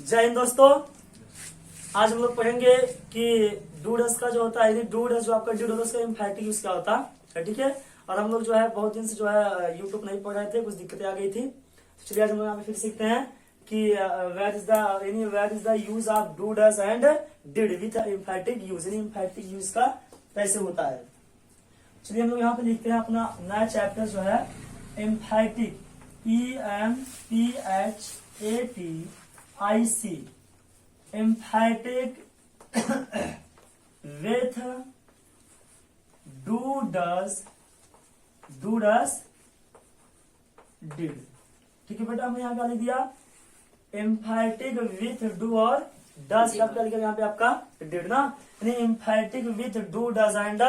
जय हिंद दोस्तों। आज हम लोग पढ़ेंगे कि डूडस का जो होता है, डूडस जो आपका ड्यूड होता है उसका एम्फैटिक यूज क्या होता है, ठीक है। और हम लोग जो है बहुत दिन से जो है यूट्यूब नहीं पढ़ रहे थे, कुछ दिक्कतें आ गई थी। चलिए आज हम लोग यहाँ पे फिर सीखते हैं कि where is the use of do does and did with emphatic use, emphatic use का कैसे होता है। चलिए हम लोग यहाँ पे लिखते हैं अपना नया चैप्टर जो है emphatic, EMPHATIC, emphatic with do does did. ठीक है बेटा, हमने यहाँ क्या लिख दिया, एम्फैटिक विथ डू और डस क्या लिखा यहाँ पे आपका डिड ना, यानी एम्फैटिक with do does and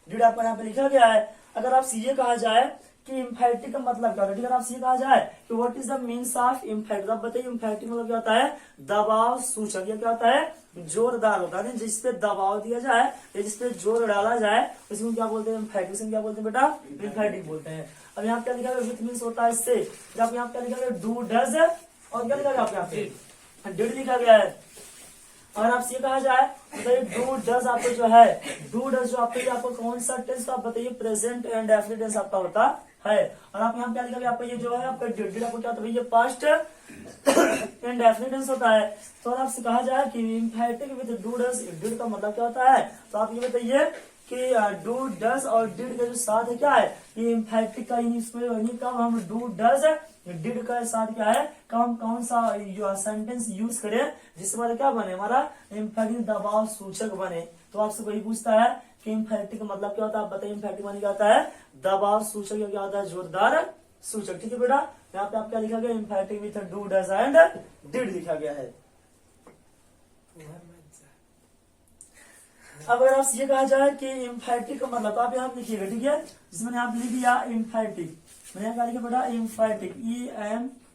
did आपका यहाँ पे लिखा गया है। अगर आप सीए कहा जाए कि एम्फैटिक का मतलब क्या होता है, ठीक है, आप सीए कहा जाए कि what is the means of एम्फैटिक, आप बताइए एम्फैटिक मतलब क्या होता है, दबाव सूचक। ये क्या होता है, जोरदार होता है, जिसपे दबाव दिया जाए या जिसपे जोर डाला जाए उसमें क्या बोलते हैं, एम्फैटिक। उसमें क्या बोलते हैं बेटा, एम्फैटिक बोलते हैं। अब यहाँ क्या लिखा है, विथ मीन्स होता है इससे। फिर आप यहाँ क्या लिखा है, डू डज, और क्या लिखा गया आपके यहाँ पे डिड लिखा गया है। और आप ये कहा जाए बताइए डू डज आपको जो है, डू डज जो आपको कौन सा टेंस, तो आप बताइए प्रेजेंट एंड डेफिनिट टेंस आपका होता है। और आप यहाँ क्या लिखा, आपका ये जो है आपका डिड आपको क्या होता है, ये पास्ट एंड डेफिनिट टेंस होता है। तो अगर आपसे कहा जाए कि एम्फैटिक विद डू डज, डिड का मतलब क्या होता है, तो आप ये बताइए कि डू डज और डिड के जो साथ है क्या है, ये एम्फैटिक का, कब हम डू डज डिड का साथ क्या है, कब कौन सा सेंटेंस यूज करें जिससे हमारा क्या बने, हमारा एम्फैटिक दबाव सूचक बने। तो आपसे वही पूछता है कि एम्फैटिक का मतलब क्या होता है, आप बताइए एम्फैटिक माने क्या होता है, दबाव सूचक, या क्या होता है, जोरदार सूचक। ठीक है बेटा, यहाँ पे आप क्या लिखा गया, एम्फैटिक with do does and did लिखा गया है। अब अगर आप ये कहा जाए कि एम्फैटिक का मतलब, तो आप यहाँ लिखिएगा, ठीक है, जिसमें यहाँ पे लिख दिया एम्फैटिक, मैंने क्या लिखा बेटा, एम्फैटिक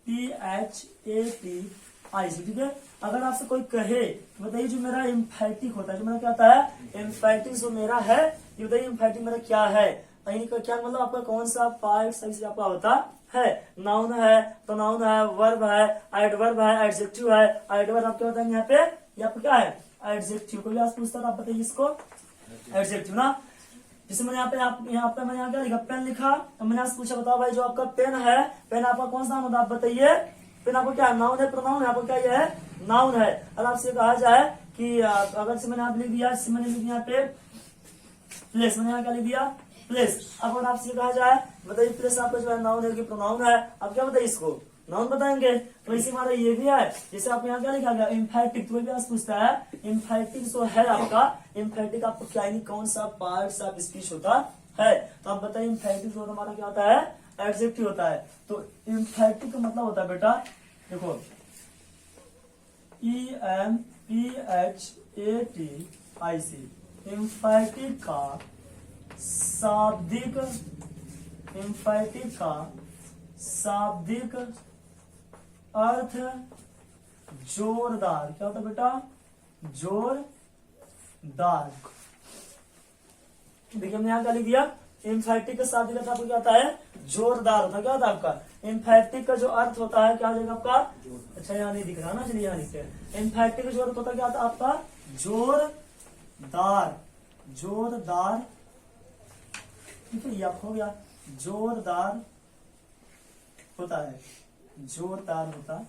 EMPHATIC, ठीक है। अगर आपसे कोई कहे बताइए जो मेरा एम्फैटिक होता है, जो मेरा क्या होता है, एम्फैटिक जो मेरा है, ये बताइए एम्फैटिक मेरा क्या है, क्या मतलब आपका कौन सा पार्ट सही आपका होता है। नाउन है, प्रोनाउन है, वर्ब है, एडवर्ब है, एडजेक्टिव है। एडवर्ब आप क्या होता है यहाँ पे, ये आपका क्या है, एडजेक्टिव। कोई आज पूछता है आप बताइए इसको एडजेक्टिव ना। जैसे मैंने यहाँ पे मैंने यहाँ क्या लिखा, पेन लिखा, तो मैंने आपसे पूछा बताओ भाई जो आपका पेन है, पेन आपका कौन सा नाउन है, आप बताइए पेन आपको क्या नाउन है, प्रोनाउन है, आपको क्या ये है, नाउन है। अगर आपसे कहा जाए कि अगर से मैंने आप लिख दिया, मैंने लिख दिया यहाँ पे प्लेस, मैंने यहाँ क्या लिख दिया, प्लेस। अब अगर आपसे कहा जाए बताइए प्लेस आपका जो है नाउन है कि प्रोनाउन है, आप क्या बताइए इसको, नाउन बताएंगे। तो इसी हमारा ये भी है, जैसे आप यहाँ क्या लिखा गया, एम्फैटिक, तो भी पूछता है एम्फैटिक जो है आपका, एम्फैटिक आपको क्या यानी कौन सा पार्ट ऑफ स्पीच होता है, तो आप बताइए एम्फैटिक जो हमारा क्या होता है, एडजेक्टिव होता है। तो एम्फैटिक का मतलब होता है बेटा, देखो EMPHATIC, एम्फैटिक का शाब्दिक, एम्फैटिक का शाब्दिक अर्थ जोरदार, क्या होता है बेटा, जोरदार। देखिए हमने यहाँ क्या लिख दिया, एम्फैटिक का शाब्दिक अर्थ आपको क्या होता है, जोरदार होता है। क्या होता है आपका एम्फैटिक का जो अर्थ होता है, क्या हो जाएगा आपका, अच्छा यहाँ नहीं दिख रहा ना, चलिए यहाँ लिखते हैं। एम्फैटिक का जो अर्थ होता है क्या होता है आपका, जोरदार, जोरदार, ठीक है, ये आपको हो गया, जोरदार होता है, जोरदार होता है।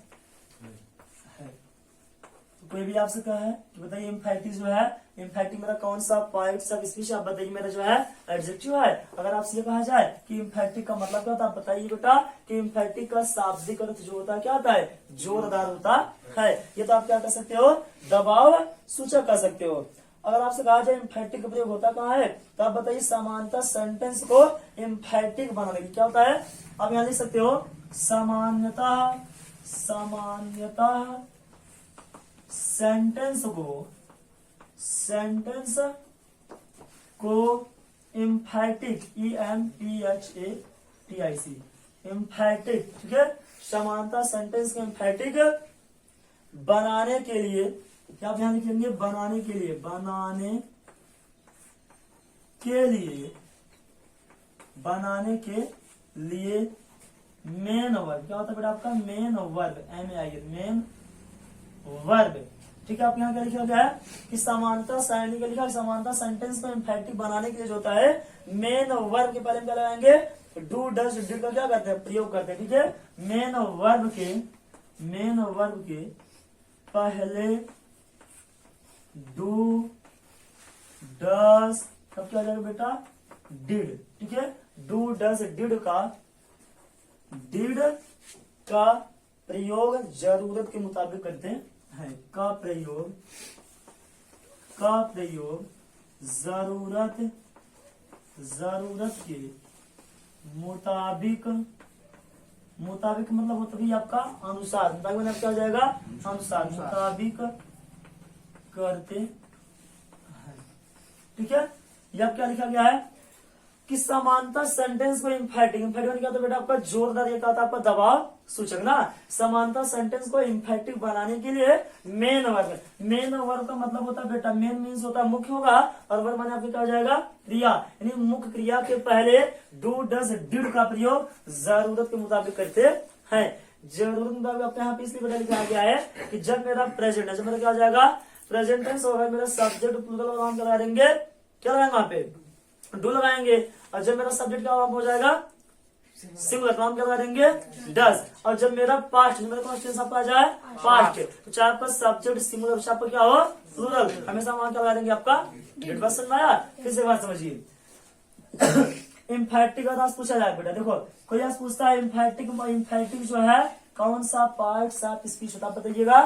तो कोई भी आपसे कहा है कि बताइए एम्फैटिक जो है, एम्फैटिक मेरा कौन सा पार्ट ऑफ स्पीच, आप बताइए मेरा जो है एडजेक्टिव है। अगर आपसे ये कहा जाए कि एम्फैटिक का मतलब क्या होता है, आप बताइए बेटा कि एम्फैटिक का शाब्दिक अर्थ जो होता है क्या होता है, जोरदार होता है। ये तो आप क्या कर सकते हो, दबाव सूचक कर सकते हो। अगर आपसे कहा जाए एम्फैटिक का प्रयोग होता कहाँ है, तो आप बताइए समानता सेंटेंस को एम्फैटिक बनाने की, क्या होता है, आप यहाँ लिख सकते हो सामान्यता, सामान्यता सेंटेंस को एम्फैटिक, EMPHATIC, एम्फैटिक, ठीक है, समानता सेंटेंस को एम्फैटिक बनाने के लिए, क्या आप यहां लिखेंगे, बनाने के लिए, बनाने के लिए, बनाने के लिए मेन वर्ब, क्या होता है बेटा आपका, main verb, MEN, main verb. ठीक है, आपके यहाँ क्या लिखा गया है कि समानता क्या लिखा है, समानता सेंटेंस को एम्फैटिक बनाने के लिए जो होता है मेन वर्ब के पहले हम क्या लगाएंगे, डू डज डिड का क्या करते हैं, प्रयोग करते हैं। ठीक है, मेन वर्ब के पहले डू डज तब क्या जाएगा बेटा, डिड। ठीक है, डू डज डिड का प्रयोग जरूरत के मुताबिक करते हैं, का प्रयोग जरूरत के मुताबिक मतलब होता है आपका अनुसार, मुताबिक क्या हो जाएगा, अनुसार, मुताबिक करते हैं। ठीक है, यह क्या लिखा गया है कि समानता सेंटेंस को एम्फैटिक क्या होता है बेटा, आपका जोरदार, ये क्या था आपका दबाव सूचक ना। समानता सेंटेंस को एम्फैटिक बनाने के लिए मेन वर्ब का मतलब होता है बेटा, मेन मीन्स होता है मुख्य होगा, और वर्ब माने आपके क्या हो जाएगा, क्रिया, यानी मुख्य क्रिया के पहले डू डज डिड का प्रयोग जरूरत के मुताबिक करते हैं। जरूरत मुताबिक आपके यहाँ पे इसलिए बेटा लिखा गया है कि जब मेरा प्रेजेंट है, जब मेरा क्या हो जाएगा, प्रेजेंट टेंस होगा, मेरा सब्जेक्ट प्लूरल और हम क्या लगाएंगे, क्या लगाएंगे वहां पे, डू लगाएंगे। और जब मेरा सब्जेक्ट क्या हो जाएगा, सिंगुलर, तो हम क्या करेंगे, डज। और जब मेरा पास्ट, मेरा क्वेश्चन आपका आ जाए पास्ट, तो चाहे आपका सब्जेक्ट सिंगुलर, आपका क्या हो प्लूरल, हमेशा वहां क्या करेंगे आपका डिड। बात समझ में आया, फिर से बात समझिए। एम्फैटिक का आज पूछा जाए बेटा, देखो कोई आज पूछता है एम्फैटिक जो है कौन सा पार्ट ऑफ स्पीच होता है, बताइएगा,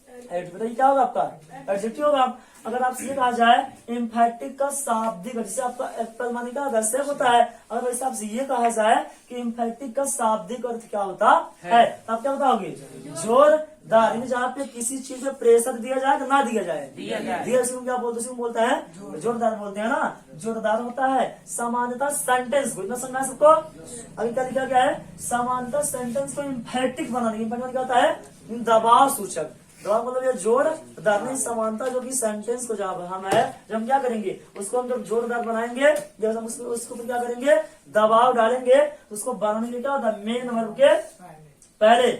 बताइए क्या होगा आपका, एडजेक्टिव होगा। अगर आपसे ये कहा जाए एम्फैटिक का शाब्दिक, जैसे आपका एप्पल माने का दर्शक होता है, अगर वैसे आपसे ये कहा जाए कि एम्फैटिक का शाब्दिक अर्थ क्या होता है, तो आप क्या बताओगे, जोरदार, यानी जहाँ पे किसी चीज में प्रेशर दिया जाए कि ना दिया जाए, दिया क्या बोलते हैं, जोरदार बोलते हैं ना, जोरदार होता है। समानता सेंटेंस को, इतना समझना सबको, अभी क्या लिखा गया है, समानता सेंटेंस को एम्फैटिक बनाने, क्या होता है, दबाव सूचक, दबाव मतलब ये जोरदार नहीं, समानता जो कि सेंटेंस को जब हम क्या करेंगे, उसको हम जब जोरदार बनाएंगे, जब हम उसको क्या करेंगे, दबाव डालेंगे, उसको बनाने के लिए क्या होता है, मेन वर्ब के पहले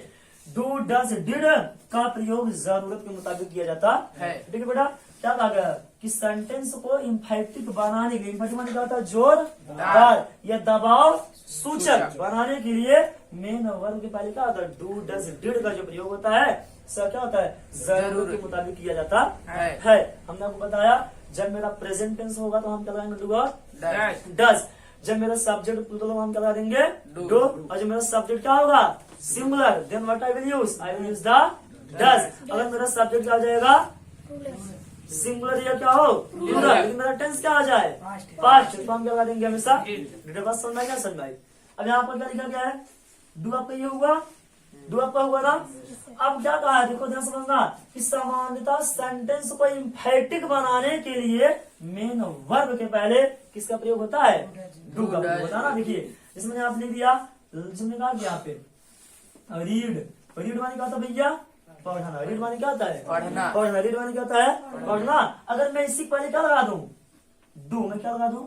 डू डज डिड का प्रयोग जरूरत के मुताबिक किया जाता है। ठीक है बेटा, क्या कहा गया कि सेंटेंस को एम्फैटिक बनाने के लिए, एम्फैटिक माने क्या होता है, जोरदार या दबाव सूचक बनाने के लिए मेन वर्ब के पहले क्या होता है, डू डज डिड का जो प्रयोग होता है सर क्या होता है, जरूरत के मुताबिक किया जाता है। हमने आपको बताया जब मेरा प्रेजेंट टेंस होगा तो हम क्या करेंगे, डू और डज। जब मेरा सब्जेक्ट प्लूरल हम क्या करेंगे, डू। और जब मेरा सब्जेक्ट क्या होगा, singular, then what I will use the does. अगर मेरा सब्जेक्ट क्या आ जाएगा, सिंगुलर या क्या हो प्लूरल, लेकिन मेरा टेंस क्या आ जाए, पास्ट, तो हम क्या करेंगे हमेशा डिड। बात समझना क्या समझ भाई। अब यहाँ पर क्या लिखा गया है, डू आपका ये हुआ, डू आपका हुआ ना। अब क्या कहा है, देखो ध्यान समझना कि समानता सेंटेंस को एम्फैटिक बनाने के लिए मेन वर्ब के पहले किसका प्रयोग होता है, डू का प्रयोग होता है ना। देखिए इसमें आप लिख दिया, जिसने कहा यहाँ पे रीड माने क्या होता है भैया, पढ़ना। रीड माने क्या होता है, पढ़ना। रीड माने क्या होता है, पढ़ना। अगर मैं इसी पहले क्या लगा दूं, डू, मैं क्या लगा दूं,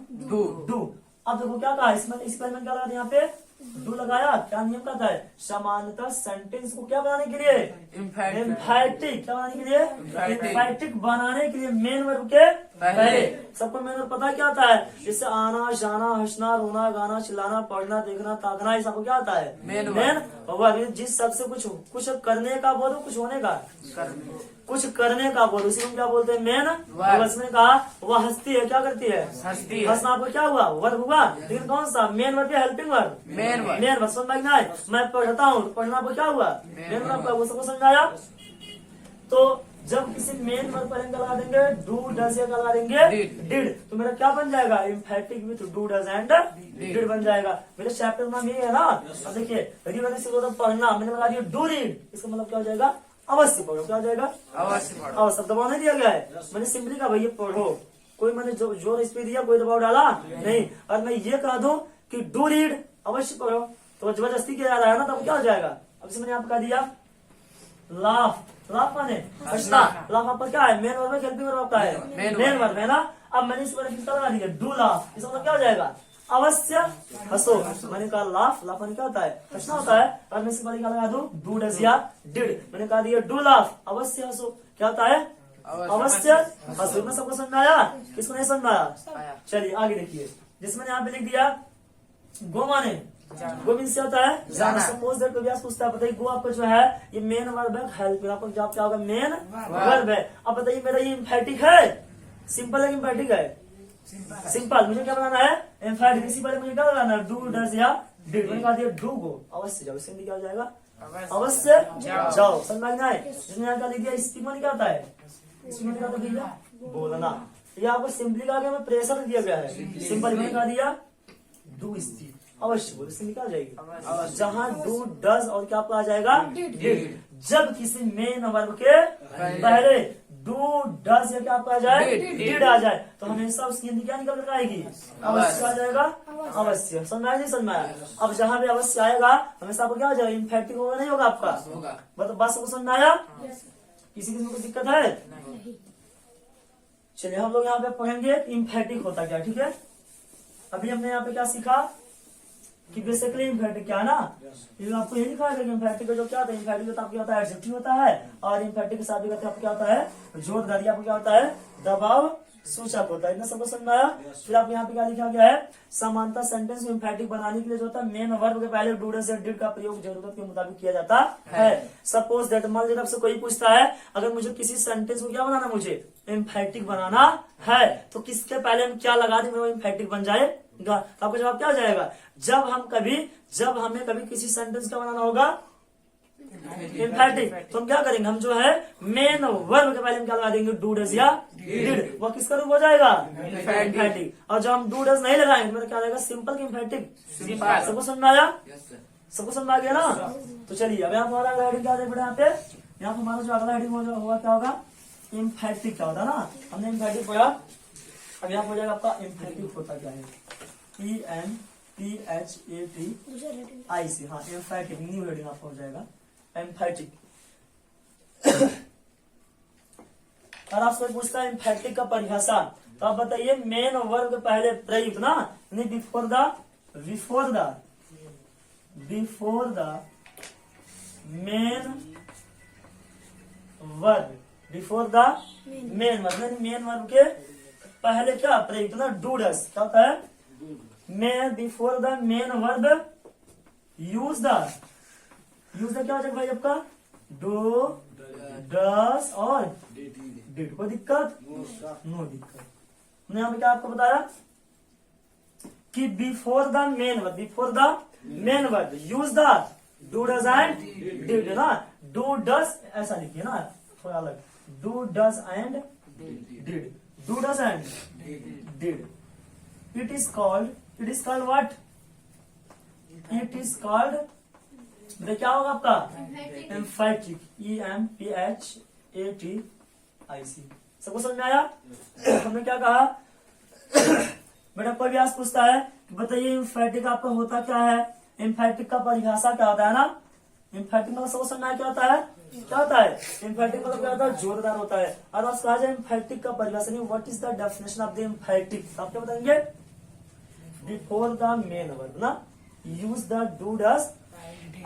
डू। अब देखो क्या कहा, इसमें इस पहले क्या लगा यहाँ पे, डू लगाया। क्या नियम कहता है, समानता सेंटेंस को क्या बनाने के लिए, एम्फैटिक, क्या बनाने के लिए, एम्फैटिक बनाने के लिए मेन वर्ब के पहले। सबको मेन वर्ब पता है क्या होता है, जैसे आना, जाना, हंसना, रोना, गाना, चिल्लाना, पढ़ना, देखना, ताकना, ये सबको क्या होता है, मेन वर्ब। जिस सबसे कुछ करने का बोलो, कुछ होने का, कुछ करने का बोलो, उसी को क्या बोलते हैं, मेन वर्ब। इसमें कहा वह हंसती है, क्या करती है, हंसना। आपको क्या हुआ, वर्ब हुआ, लेकिन कौन सा, मेन वर्ब या हेल्पिंग वर्ब, मेन वर्ब। समझना है, मैं पढ़ता हूँ, पढ़ना आपको क्या हुआ, मेन वर्ब का, वो सबको समझाया। तो जब किसी मेन वर्ब पर लगा देंगे डू डज या लगा देंगे डिड, तो मेरा क्या बन जाएगा, एम्फैटिक with do does and did बन जाएगा। मेरे चैप्टर नाम ये है ना। अब देखिए रीड से पढ़ना, मैंने लगा दिया डू रीड, इसका मतलब क्या हो जाएगा, अवश्य पढ़ो। क्या हो जाएगा, अवश्य पढ़ो। अवश्य दबाव नहीं दिया गया है, मैंने सिंपली कहा भैया पढ़ो, कोई मैंने जोर इस पे दिया, कोई दबाव डाला नहीं। और मैं ये कह दूं कि डू रीड, अवश्य पढ़ो, तो जबरदस्ती किया जा रहा है ना, तब क्या हो जाएगा। अब से मैंने आपको कह दिया लाफ माने हंसना। लाफ आपका क्या है, मेन वर्ब, हेल्पिंग वर्ब आपका है, मेन वर्ब है ना। अब मैंने इस पर लगा दिया डू लाफ, इसका मतलब क्या हो जाएगा, अवश्य हंसो। मैंने कहा लाफ, लाफ मैंने क्या होता है, हंसना होता है। और मैं इसके बाद क्या लगा दूं, डू डज या डिड। मैंने कहा दिया डू लाफ, अवश्य हंसो, क्या होता है, अवश्य हंसो। में सबको समझ में आया, किसको नहीं समझ में आया? चलिए आगे देखिए, जिसमें यहाँ पे लिख दिया गो माने, गो मीन्स क्या होता है, जाना। सपोज दैट कोई पूछता है, बताइए गो आपका जो है ये मेन वर्ब है, हेल्प आपको जवाब क्या होगा, मेन वर्ब है। अब बताइए मेरा ये एम्फैटिक है, सिंपल है, एम्फैटिक है, सिंपल। मुझे क्या बनाना है, एम्फैटिक। इसी पर मुझे क्या बनाना है, डू डज या डिड। मैंने कहा दिया डू गो, अवश्य जाओ। इससे क्या हो जाएगा, अवश्य जाओ। समझ में आए? जिसने यहाँ क्या लिख दिया, स्पीक माने क्या होता है, स्पीक माने क्या होता है भैया, बोलना। ये आपको सिंपली कहा गया, प्रेशर दिया गया है, सिंपल मैंने कहा दिया डू स्पीक, अवश्य बोल, इससे निकाल जाएगी। जहां डू डज और क्या आपका आ जाएगा, डिड। जब किसी मेन वर्ब के पहले डू डज या क्या आपका आ जाए, डिड आ जाए, तो हमेशा उसकी हिंदी क्या निकल कर आएगी, अवश्य आ जाएगा, अवश्य। समझ आया नहीं समझ में आया? अब जहां भी अवश्य आएगा हमेशा आपको क्या आ जाएगा, इम्फैक्टिव होगा, नहीं होगा आपका, मतलब बात सबको समझ में आया? किसी किसी को दिक्कत है? चलिए हम लोग यहाँ पे पढ़ेंगे इम्फैक्टिक होता क्या, ठीक है। अभी हमने यहाँ पे क्या सीखा कि बेसिकली इम्फैक्टिक क्या है ना, आपको यही लिखा है कि इम्फैक्टिक का जो क्या होता है, इम्फैक्टिक का आपको होता है एडजेक्टिव होता है, और इम्फैक्टिक के साथ भी आपको क्या होता है, जोरदारी, आपको क्या होता है, दबाव सूचक होता है। इतना सबको समझ में आया? फिर आपको यहाँ पे क्या लिखा गया है, समानता सेंटेंस में इम्फैक्टिक बनाने के लिए जो होता है मेन वर्ब के पहले डू डज या डिड का प्रयोग जरूरत के मुताबिक किया जाता है। सपोज दैट, मान लीजिए आपसे कोई पूछता है, अगर मुझे किसी सेंटेंस को क्या बनाना, मुझे इम्फैक्टिक बनाना है, तो किसके पहले हम क्या लगा दें वो इम्फैक्टिक बन जाएगा। तो आपका जवाब क्या हो जाएगा, जब हमें कभी किसी सेंटेंस का बनाना होगा इम्फैक्टिक, तो हम क्या करेंगे, हम जो है मेन वर्ब के पहले हम क्या लगा देंगे, डू डज या डिड। वो किसका रूप हो जाएगा, इम्फैक्टिक। और जब हम डू डज नहीं लगाएंगे तो क्या रहेगा, सिंपल की इम्फैक्टिक। सबको समझ में आया? सबको समझ में आ गया ना? तो चलिए अब यहाँ हमारा अगला हेडिंग क्या है, यहाँ पे यहाँ हमारा जो अगला हेडिंग होगा क्या होगा, इम्फैक्टिक क्या होता है ना। हमने इम्फैक्टिक पढ़ा, अब यहाँ हो जाएगा आपका इम्फैक्टिक होता क्या है, EMPHATIC। हाँ एम्फैटिक, न्यू हेडिंग आपका हो जाएगा एम्फैटिक। और आपसे पूछता है एम्फैटिक का परिभाषा, तो आप बताइए मेन वर्ब के पहले प्रयुक्त ना, नहीं before the main verb, before the main verb, main verb के पहले क्या प्रयुक्त ना, डू डज। क्या होता है, main before the main verb use the क्या हो जाएगा भाई आपका, डू डज और डिड। कोई दिक्कत, नो दिक्कत। मैंने यहाँ पे क्या आपको बताया कि before the main verb use the do does and did ना। डू डज ऐसा लिखिए ना, थोड़ा अलग, do does and did, do does and did. It is called what, it is called, क्या होगा आपका, एम्फैटिक, EMPHATIC। सबको समझ में आया? हमने क्या कहा बेटा, कोई भी आज पूछता है कि बताइए एम्फैटिक आपका होता क्या है, एम्फैटिक का परिभाषा क्या होता है ना। एम्फैटिक मतलब सबको समझना है क्या होता है, क्या होता है एम्फैटिक मतलब क्या होता है, जोरदार होता है। और आज कहा जाए एम्फैटिक का परिभाषा नहीं, what is the definition of the एम्फैटिक, आप क्या बताएंगे, बिफोर द मेन वर्ब ना use the do does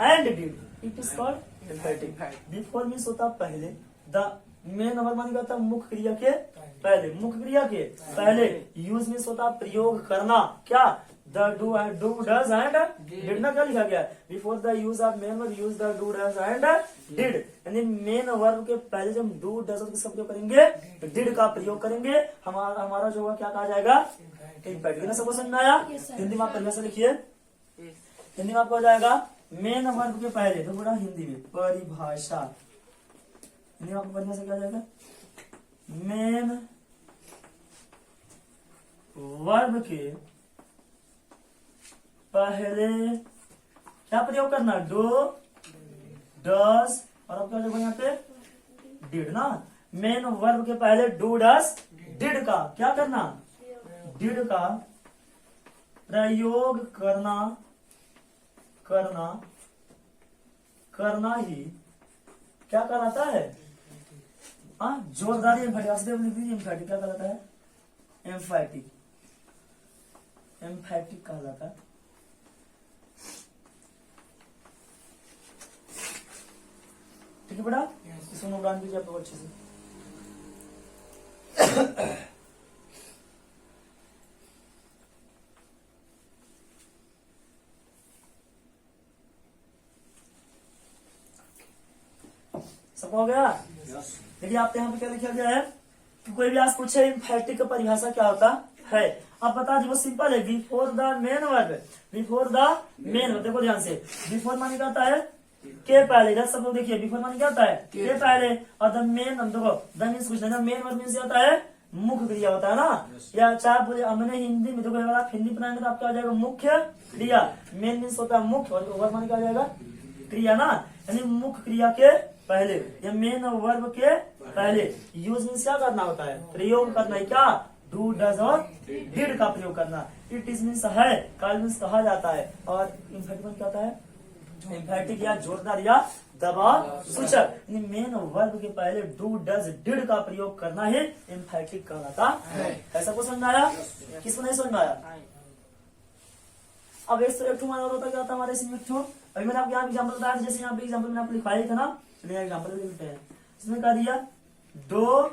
and did, it is called एम्फैटिक। Before means होता पहले, द मेन वर्ब मान होता मुख्य क्रिया के पहले, यूज मीन्स होता प्रयोग करना, क्या, the do does and did ना, क्या लिखा गया, before the use of main verb use the do does and did. यानी मेन वर्ब के पहले जब डू डज किसका प्रयोग करेंगे, डिड का प्रयोग करेंगे, हमारा जो होगा क्या कहा जाएगा, इम्पैक्ट। ना सबको समझ में आया? हिंदी में आप परिभाषा लिखिए, हिंदी में आपको हो जाएगा मेन वर्ब के पहले, तो बड़ा हिंदी में परिभाषा, हिंदी में आपको परिभाषा क्या जाएगा, मेन वर्ब के पहले क्या प्रयोग करना, डू डज और अब क्या जाएगा यहाँ पे डिड ना। मेन वर्ब के पहले डू डज डिड का क्या करना, डिड का प्रयोग करना ही क्या कहलाता है, जोरदारी एम्फैटिक। लिख दीजिए एम्फैटिक क्या कहलाता है, एम्फैटिक। एम्फैटिक कहलाता है। ठीक है बेटा, इसको नोट डाउन कीजिए आप लोग अच्छे से। सब हो गया? देखिए आप यहाँ पे क्या लिखा गया है कि कोई भी आज पूछे एम्फैटिक का परिभाषा क्या होता है। अब बता दी, वो सिंपल है, before the main verb, before the main verb. देखो ध्यान से, बिफोर माने क्या होता है के पहले, इधर सब लोग देखिए, बिफोर माने क्या होता है के पहले, और द मेन, देखो द मीन्स कुछ नहीं, मेन वर्ब मीन्स होता है मुख्य क्रिया होता है ना, या चाहे बोले हमने हिंदी में, देखो अगर आप हिंदी बनाएंगे तो आप क्या हो जाएगा मुख्य क्रिया, मेन मीन्स होता है मुख्य, और वर्ब माने क्या हो जाएगा क्रिया ना, यानी मुख्य क्रिया के पहले या मेन वर्ब के पहले यूज मीन्स क्या करना होता है, प्रयोग करना है, क्या डू डज और डिड का प्रयोग करना। इट इज मीन्स है, कॉल मीन्स कहा जाता है, और एम्फैटिक क्या होता है, एम्फैटिक या जोरदार या दबाव सूचक, मेन वर्ब के पहले डू डज डिड का प्रयोग करना ही एम्फैटिक कहलाता है। ऐसा को समझ आया? किसको नहीं समझ आया? अब एक माना होता क्या होता है हमारे इसमें, अभी मैंने आपको यहाँ एग्जाम्पल बताया, जैसे यहाँ पे एग्जाम्पल मैंने आपको लिखवाया था ना, चलिए एग्जाम्पल लिखते हैं। इसमें क्या दिया, दो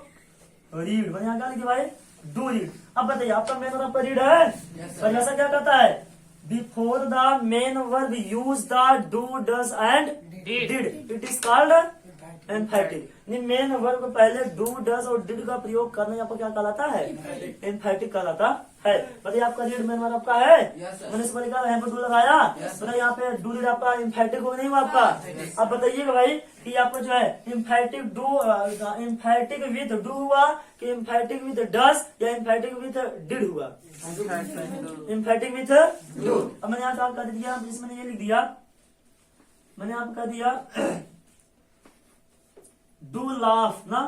रीड, मैंने यहाँ क्या लिखा भाई, डू रीड। अब बताइए आपका मेन वर्ब रीड है, परिभाषा क्या कहता है, before the main verb use the do does and did, it is called एम्फैटिक। Main verb को पहले डू डज और डिड का प्रयोग करना यहाँ पर क्या कहलाता है, एम्फैटिक कहलाता है। बताइए आपका रीड मेन वर्ब आपका है, मैंने इस पर यहाँ पर डू लगाया, बताइए यहाँ पे डू रीड आपका एम्फैटिक हो नहीं हुआ आपका। अब बताइएगा भाई कि आपको जो है एम्फैटिक डू, एम्फैटिक विद डू हुआ कि एम्फैटिक विद डज या एम्फैटिक विद डिड हुआ, एम्फैटिक विद डू। अब मैंने यहाँ कर दिया, मैंने ये लिख दिया, मैंने आपका दिया डू लाफ ना,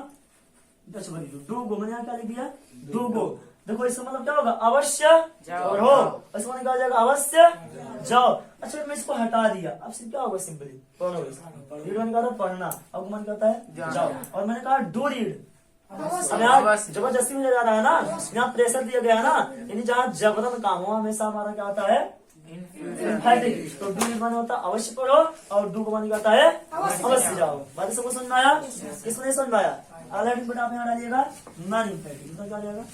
डू गो, मैंने यहाँ क्या लिख दिया, डू गो। देखो इसका मतलब क्या होगा, अवश्य और हो, इसका मतलब क्या हो जाएगा, अवश्य जाओ। अच्छा मैं इसको हटा दिया, अब सिर्फ क्या होगा, सिंपली पढ़ो। रीड मैंने कहा था पढ़ना, अब मन कहता है जाओ, और मैंने कहा डू रीड। अब यहाँ जबरदस्ती में जा रहा है ना, यहाँ प्रेशर दिया गया है ना, यानी जहाँ जबरन काम हो हमेशा हमारा क्या होता है, एम्फैटिक। तो डू रीड माने होता है अवश्य पढ़ो, और डू को माने क्या होता है अवश्य जाओ। बात सबको समझ में आया? किसको नहीं समझ में आया? अगला बेटा आप यहाँ डालिएगा नॉन एम्फैटिक, इसमें क्या जाएगा,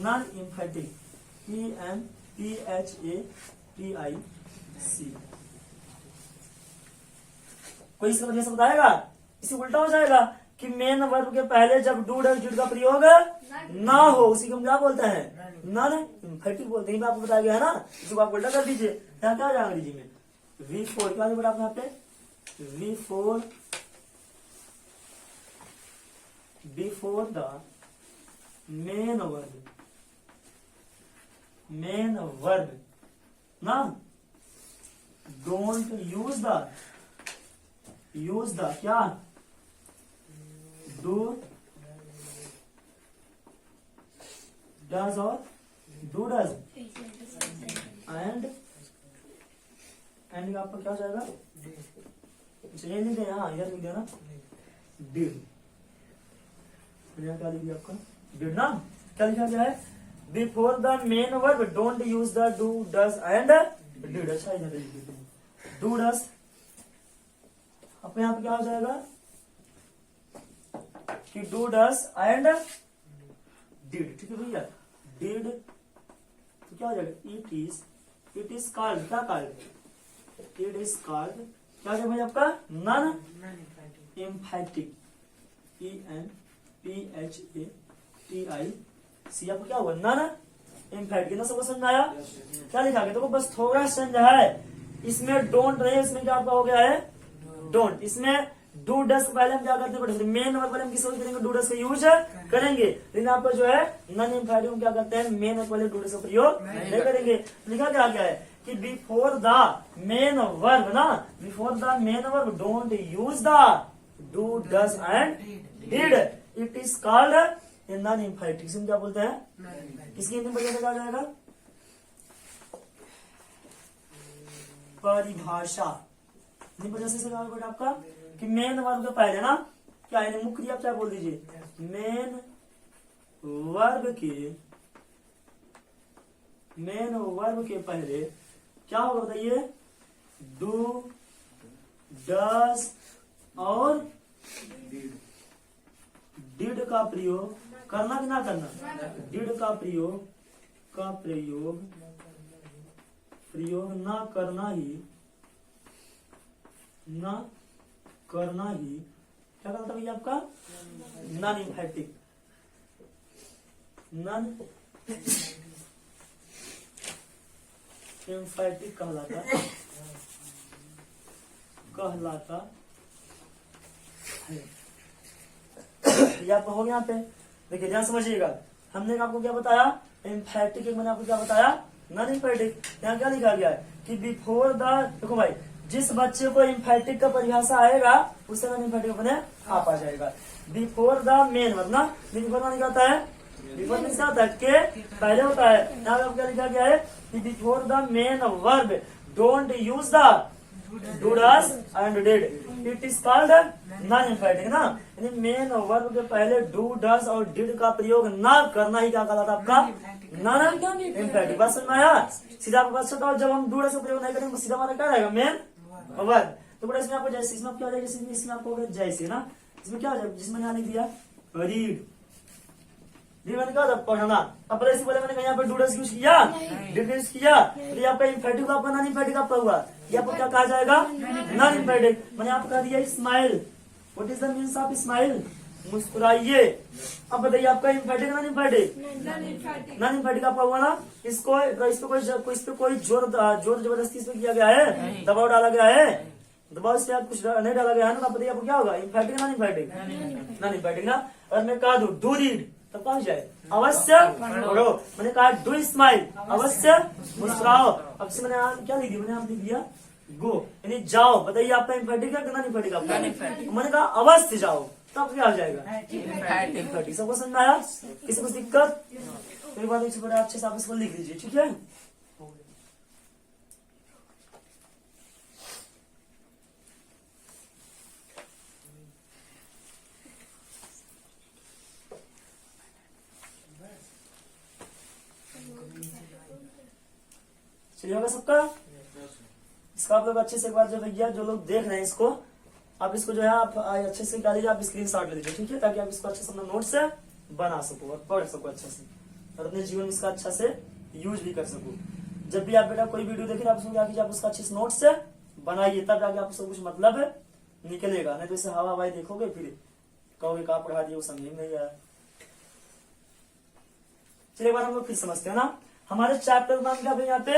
नॉन एम्फैटिक, EMPHATIC। कोई इसका वजह से बताएगा, इसे उल्टा हो जाएगा कि मेन वर्ब के पहले जब डू डज डिड का प्रयोग ना हो, उसी को हम क्या बोलते हैं, नॉन एम्फैटिक बोलते हैं। आपको बताया गया है ना, इसको आप उल्टा कर दीजिए। यहाँ क्या हो जाएगा अंग्रेजी में, V4 क्या बेटा आप यहाँ पे, V4 before the main verb ना, डोंट यूज द क्या, डू डज और डू डज एंड आपका क्या हो जाएगा, ये लिख देना, हाँ इधर लिख देना डिड। क्या लिख दिया आपका, डिड ना, क्या लिखा गया है, before the main verb don't use the do does and did. अच्छा इधर लिख देते हैं डू डज, अपने यहाँ पे क्या हो जाएगा कि डू डज एंड डिड। ठीक है भैया, डिड तो क्या हो जाएगा, इट इज कॉल्ड, क्या कॉल्ड, इट इज कॉल्ड क्या हो जाएगा भाई आपका, नॉन एम्फैटिक, EMPHATIC। आपको क्या हुआ, नॉन एम्फैटिक। ना सबको समझ आया? क्या लिखा गया, देखो बस थोड़ा चेंज है, इसमें डोंट नहीं, इसमें क्या आपका हो गया है डोंट। इसमें डू डस पहले हम क्या करते हैं, मेन वर्ब पहले हम किस करेंगे, डू डस का यूज करेंगे, लेकिन आपको जो है नॉन एम्फैटिक हम क्या करते हैं, मेन वर्ब पहले डू डस का प्रयोग नहीं करेंगे। लिखा क्या गया है कि बिफोर द मेन वर्ब ना, before the main verb don't use the do does and did, it is called non एम्फैटिक। इसमें क्या बोलते हैं, किसकी हिंदी में क्या जाएगा, परिभाषा। वजह से बेटा आपका कि मेन वर्ब के पहले ना क्या है, मुख्य क्रिया क्या बोल दीजिए, मेन वर्ब के मेन वर्ब के पहले क्या होगा बताइए, डू, डज और डिड का प्रयोग करना कि ना करना, डिड का प्रयोग ना करना ही क्या कहता भैया आपका, नॉन एम्फैटिक, नॉन एम्फैटिक कहलाता है। ये आपको हो गया यहाँ पे। देखिए ध्यान समझिएगा, हमने आपको क्या बताया, एम्फैटिक, मैंने आपको क्या बताया, नॉन एम्फैटिक। यहाँ क्या लिखा गया है कि बिफोर द, देखो भाई, जिस बच्चे को एम्फैटिक का परिभाषा आएगा उससे नॉन एम्फैटिक अपने आप आ जाएगा। बिफोर द मेन वर्ब ना, बिफोर माने क्या होता है, बिफोर मीन्स क्या होता है, के पहले होता है। यहाँ पे क्या लिखा गया है कि before the main verb don't use the do, does and did, it is called non एम्फैटिक ना। यानी मेन वर्ब के पहले डू, डज और डिड का प्रयोग ना करना ही क्या कहलाता है आपका, नॉन एम्फैटिक। बात समझ में आया? सीधा आपको बात बताओ, जब हम डू, डज का प्रयोग नहीं करेंगे सीधा हमारा क्या रहेगा, मेन वर्ब। तो बड़ा इसमें आपको जैसे, इसमें क्या हो जाएगा, इसमें आपको जैसे ना, इसमें क्या हो जाएगा, जिसमें यहाँ लिख दिया रीड, मैंने कहा था पढ़ना। अब पहले बोले मैंने यहाँ पर डूडस यूज किया, डिड यूज किया, तो आपका इम्फैटिक आपका नॉन इम्फैटिक आपका हुआ, ये आपको क्या कहा जाएगा, नॉन इम्फैटिक। मैंने आपको कहा दिया smile, what is the means of smile, मुस्कुराइए। अब बताइए आपका emphatic non emphatic, non emphatic आपका हुआ ना। इस पे कोई जोर जबरदस्ती इसमें किया गया है, दबाव डाला गया है, दबाव से आप कुछ नहीं डाला गया है ना, बताइए आपको क्या होगा, emphatic non emphatic, non emphatic ना। और मैं कहा दूं डू रीड, तब पहुंच जाए, अवश्य पढ़ो। मैंने कहा डू स्माइल, अवश्य मुस्कुराओ। अब से मैंने क्या लिख दिया, मैंने लिख दिया गो, यानी जाओ। बताइए आपका इम्फैटिक है कि नॉन इम्फैटिक आपका, मैंने कहा अवश्य जाओ, तब क्या हो जाएगा, इम्फैटिक। सबको समझ में आया? किसी को दिक्कत, कोई बात नहीं, बड़ा अच्छे से आप इसको लिख लीजिए, ठीक है। चलिए होगा सबका, इसका आप लोग अच्छे से एक बार, जो भैया जो लोग देख रहे हैं इसको, आप इसको जो है आप अच्छे से निकाल लीजिए, आप स्क्रीनशॉट ले लीजिए, ठीक है, ताकि आप इसको अच्छे से अपना नोट से बना सको और पढ़ सको अच्छे से, और अपने जीवन में इसका अच्छा से यूज भी कर सको। जब भी आप बेटा कोई वीडियो देखें, आप उसको क्या कीजिए, आप उसका अच्छे से नोट से बनाइए, तब जाके आपको कुछ मतलब निकलेगा। नहीं तो इसे हवा हवाई देखोगे, फिर कहोगे कहा पढ़ा दिया, वो समझ में नहीं आया। चलिए एक बार हम लोग फिर समझते हैं ना, हमारे चैप्टर नाम क्या है यहाँ पे,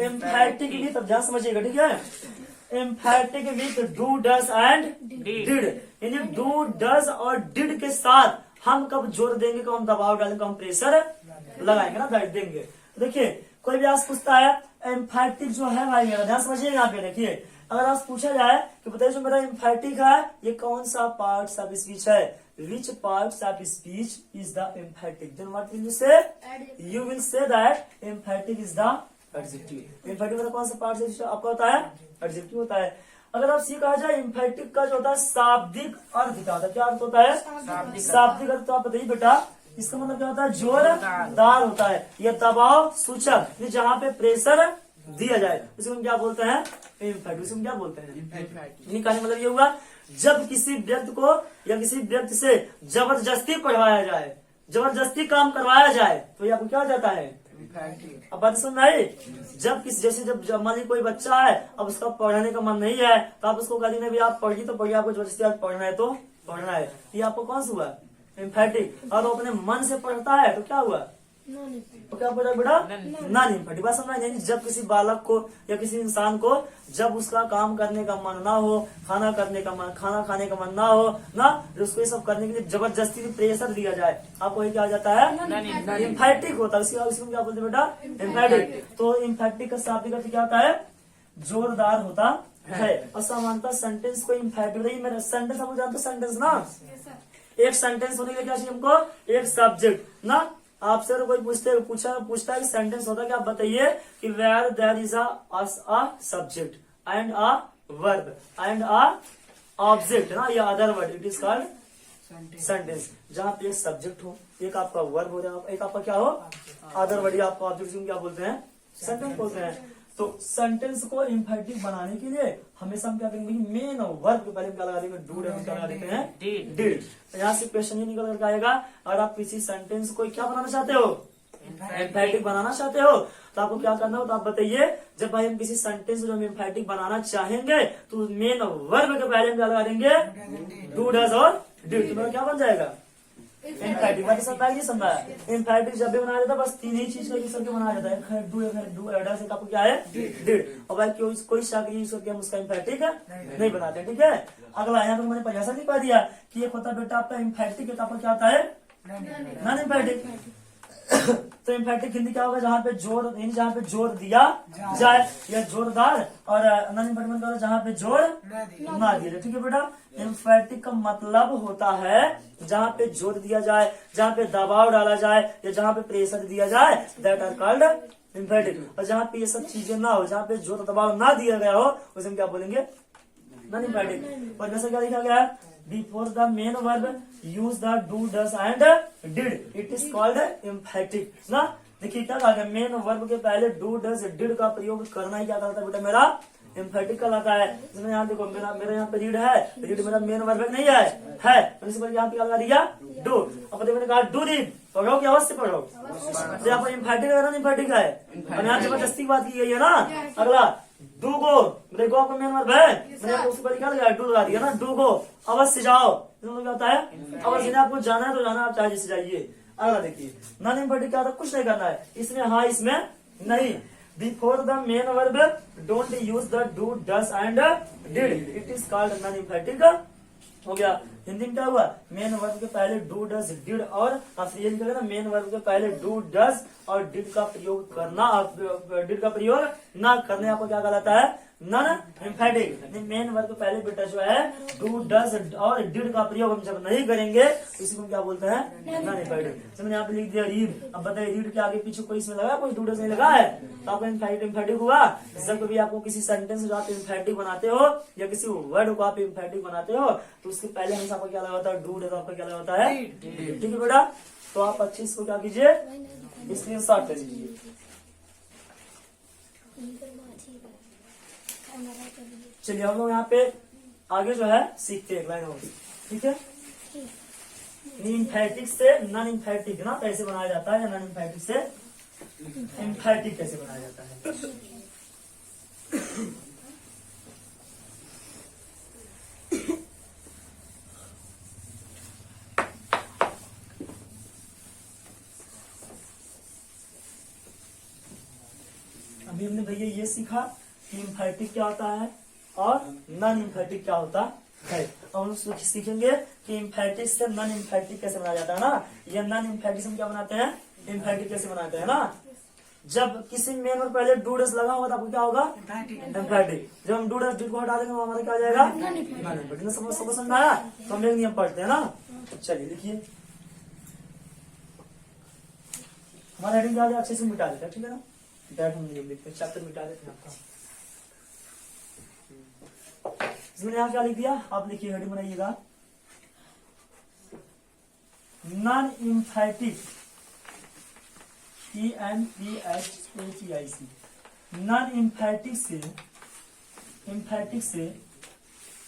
एम्फैटिक विथ, अब ध्यान समझिएगा, ठीक है। एम्फैटिक with do, does and did, यानी डू, डज और डिड के साथ हम कब जोर देंगे, कब हम दबाव डालेंगे, कब हम प्रेशर लगाएंगे ना, देंगे। देखिए कोई भी आज पूछता है एम्फैटिक जो है भाई मेरा, ध्यान समझिए यहाँ पे। देखिए अगर आज पूछा जाए कि बताइए जो मेरा एम्फैटिक है ये कौन सा पार्ट ऑफ स्पीच है, which parts of speech is the emphatic, then what will you say, you will say that emphatic is the adjective। emphatic मतलब कौन सा पार्ट है आपका होता है, adjective होता है। अगर आप ये कहा जाए emphatic का जो होता है शाब्दिक अर्थ क्या होता है, क्या अर्थ होता है, शाब्दिक अर्थ। तो आप बताइए बेटा इसका मतलब क्या होता है, जोरदार होता है, यह दबाव सूचक, जहाँ पे प्रेशर दिया जाए उसको हम क्या बोलते हैं, एम्फैटिक। उसको क्या बोलते हैं, एम्फैटिक। कहने मतलब ये हुआ जब किसी व्यक्ति को या किसी व्यक्ति से जबरदस्ती पढ़वाया जाए, जबरदस्ती काम करवाया जाए, तो ये आपको क्या हो जाता है, अब बात समझ आई। जब किसी जैसे जब मान लीजिए कोई बच्चा है, अब उसका पढ़ने का मन नहीं है, तो आप उसको कह देंगे आप पढ़िए, तो पढ़िए, आपको जबरदस्ती आज पढ़ना है तो पढ़ना है, ये आपको कौन सा हुआ, एम्फैटिक। और वो अपने मन से पढ़ता है तो क्या हुआ, तो क्या पढ़ा बेटा, नॉन एम्फैटिक। बात समझ आई। जब किसी बालक को या किसी इंसान को जब उसका काम करने का मन ना हो, खाना खाने का मन ना हो ना, उसको ये सब करने के लिए जबरदस्ती प्रेशर दिया जाए, आपको ये क्या आ जाता है, एम्फैटिक होता है। इसको क्या बोलते हैं बेटा, एम्फैटिक। तो एम्फैटिक का शाब्दिक अर्थ क्या होता है, जोरदार होता है। और सामान्यतः सेंटेंस को एम्फैटिक, मेरा सेंटेंस आप जानते हो, सेंटेंस ना, एक सेंटेंस होने के लिए क्या चाहिए हमको, एक सब्जेक्ट ना। आपसे अगर कोई पूछता है कि सेंटेंस होता है क्या, आप बताइए कि where there is a subject and a verb and a object ना, या other word, it is called sentence. जहां पे एक सब्जेक्ट हो, एक आपका वर्ब हो, एक आपका क्या हो, अदर वर्ड आपको ऑब्जेक्ट क्या बोलते हैं, सेंटेंस बोलते हैं। तो सेंटेंस को एम्फैटिक बनाने के लिए हमेशा हम क्या करेंगे, मेन वर्ब के पहले क्या लगा देंगे, डू क्या लगा देते हैं, डिड। तो यहाँ से क्वेश्चन ये निकल करके आएगा, अगर आप किसी सेंटेंस को क्या बनाना चाहते हो, एम्फैटिक बनाना चाहते हो, तो आपको क्या करना हो, तो आप बताइए। जब भाई हम किसी सेंटेंस को एम्फैटिक बनाना चाहेंगे तो मेन वर्ब के पहले हम क्या लगा देंगे, डू डज और डिड। तो क्या बन जाएगा, एम्फैटिक। बात समझ आएगी, समझा। एम्फैटिक जब भी बनाया जाता है बस तीन ही चीज का यूज करके बनाया जाता है, डू डज आपको क्या है, डिड। और भाई कोई शक यूज करके हम उसका एम्फैटिक नहीं बनाते, ठीक है। अगला यहाँ पर मैंने परिभाषा लिखवा दिया कि एक होता है बेटा आपका एम्फैटिक, एक आपका क्या होता है, नॉन एम्फैटिक। तो एम्फैटिक हिंदी क्या होगा, जहाँ पे जोर, जहाँ पे जोर दिया जाए या जोरदार, और नॉन एम्फैटिक जहाँ पे जोर ना दिया जाए, ठीक है बेटा। एम्फैटिक का मतलब होता है जहाँ पे जोर दिया जाए, जहाँ पे दबाव डाला जाए या जहाँ पे प्रेशर दिया जाए, दैट आर कॉल्ड एम्फैटिक। और जहाँ पे ये सब चीजें ना हो, जहाँ पे जोर दबाव ना दिया गया हो, उसे हम क्या बोलेंगे, नॉन एम्फैटिक। और जैसे क्या लिखा गया है, before the main verb use the do does and did, it is called एम्फैटिक ना। देखिए क्या कहा गया, मेन वर्ब के पहले डू डज डिड का प्रयोग करना ही क्या कहलाता है बेटा, मेरा एम्फैटिक कहलाता है। इसमें यहाँ देखो मेरा यहाँ पे रीड है, रीड मेरा मेन वर्ब नहीं है, तो इस पर यहाँ पे क्या लगा दिया, डू। अब मैंने कहा डू रीड, पढ़ो कि अवश्य पढ़ो, तो यहाँ पर एम्फैटिक है ना, एम्फैटिक है, और यहाँ जबरदस्ती की बात की गई है ना। अगला डू गो, मेरे गो आपका मेन वर्ब है, मैंने उसके ऊपर क्या लगा, डू लगा दिया ना, डू गो, अवश्य जाओ। तो क्या होता है, अवश्य आपको जाना है तो जाना, आप चाहे जैसे जाइए। अगला देखिए, नॉन एम्फैटिक क्या होता है, कुछ नहीं करना है, इसमें हाँ इसमें नहीं। Before the main verb don't use the do does and did, it is called non एम्फैटिक हो गया। हिंदी में क्या हुआ, मेन वर्ब के पहले डू डज डिड, और ये लिखा ना, मेन वर्ब के पहले डू डज और डिड का प्रयोग करना, डिड का प्रयोग ना करने आपको क्या कहलाता है, नॉन एम्फैटिक। मेन वर्ब के पहले बेटा जो है डू डज और डिड का प्रयोग हम जब नहीं करेंगे इसी को क्या बोलते हैं, नॉन एम्फैटिक। मैंने यहाँ पे लिख दिया रीड। अब बताइए रीड के आगे पीछे कोई इसमें लगा, कोई डू डज नहीं लगा है, तो आपका एम्फैटिक हुआ। जब कभी आपको किसी सेंटेंस को आप एम्फैटिक बनाते हो या किसी वर्ड को आप एम्फैटिक बनाते हो तो उसके पहले हमेशा आपका क्या लगा होता है, डू डज, आपका क्या लगा होता है, ठीक है बेटा। तो आप अच्छे इसको क्या कीजिए, स्क्रीनशॉट ले लीजिए। चलिए हम लोग यहाँ पे आगे जो है सीखते हैं, लाइन और, ठीक है। एम्फैटिक से नॉन एम्फैटिक ना कैसे बनाया जाता है, या नॉन एम्फैटिक से एम्फैटिक कैसे बनाया जाता है। अभी हमने भैया ये सीखा कि एम्फैटिक क्या होता है और नॉन एम्फैटिक क्या होता है। और हम सीखेंगे कि एम्फैटिक से नॉन एम्फैटिक कैसे बनाया जाता है ना, या नॉन एम्फैटिक से हम क्या बनाते हैं, एम्फैटिक कैसे बनाते हैं ना। जब किसी मेन और पहले डू डज लगा होगा तो आपको क्या होगा, एम्फैटिक। जब हम डू डज डिड को हटा देंगे तो हमारा क्या आ जाएगा, नॉन एम्फैटिक। सबको समझ आया, तो हम एक नियम पढ़ते हैं ना। चलिए लिखिए, हमारा हेडिंग क्या अच्छे से मिटा देते हैं, ठीक है ना। दैट हम नियम लिखते हैं, चैप्टर मिटा देते हैं आपका। इसमें यहाँ क्या लिख दिया, आप लिखिए, हेडिंग बनाइएगा, नॉन एम्फैटिक, ENPHATIC, नॉन एम्फैटिक से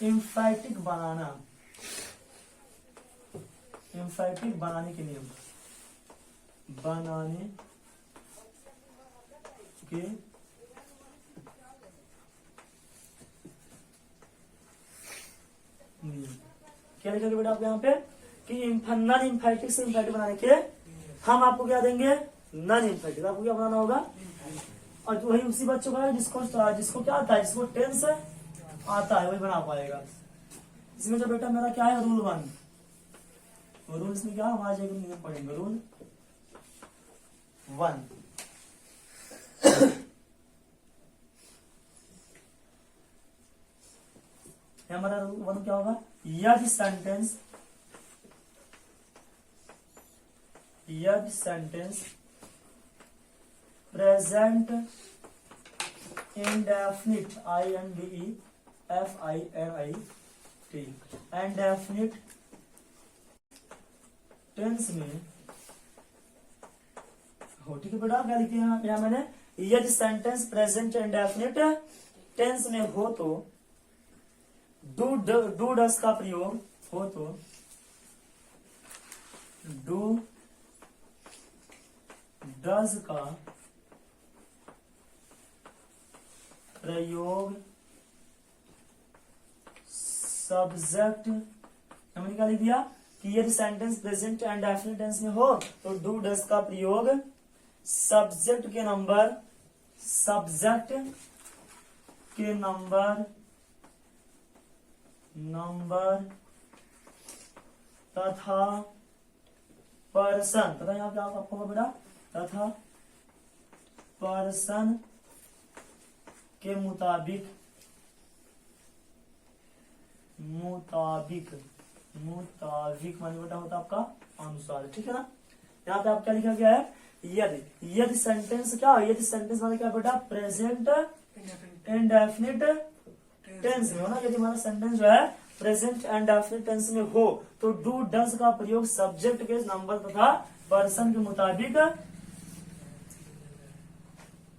एम्फैटिक बनाना, एम्फैटिक बनाने के नियम, बनाने के क्या लिखेंगे बेटा आप यहाँ पे कि नॉन एम्फैटिक से एम्फैटिक बनाने के हम आपको क्या देंगे, नॉन एम्फैटिक। आपको क्या बनाना होगा, और वही उसी बच्चों का जिसको क्या आता है, जिसको टेंस आता है वही बना पाएगा। इसमें जो बेटा मेरा क्या है, रूल 1, रूल इसमें क्या हम आज एक नियम पढ़ेंगे, रूल 1। हमारा रूल 1 क्या होगा, यदि sentence present indefinite indefinite tense में हो। ठीक है बेटा, क्या लिखे यहाँ मैंने, यदि सेंटेंस प्रेजेंट इंडेफिनिट टेंस में हो तो डू डस का प्रयोग हो तो डू डज का प्रयोग सब्जेक्ट, हमने क्या लिख दिया कि यदि sentence present and definite tense में हो तो डू डज का प्रयोग सब्जेक्ट के नंबर तथा पर्सन, तथा यहाँ क्या आपको होगा बेटा, तथा पर्सन के मुताबिक माने बेटा होता आपका अनुसार। ठीक है ना, यहाँ पे आप क्या लिखा गया है, यदि सेंटेंस क्या, यदि सेंटेंस माने क्या बेटा, प्रेजेंट इंडेफिनिट टेंस में हो ना, यदि हमारा सेंटेंस जो है प्रेजेंट एंड डेफिनिट टेंस में हो तो डू डज का प्रयोग सब्जेक्ट के नंबर तथा पर्सन के मुताबिक,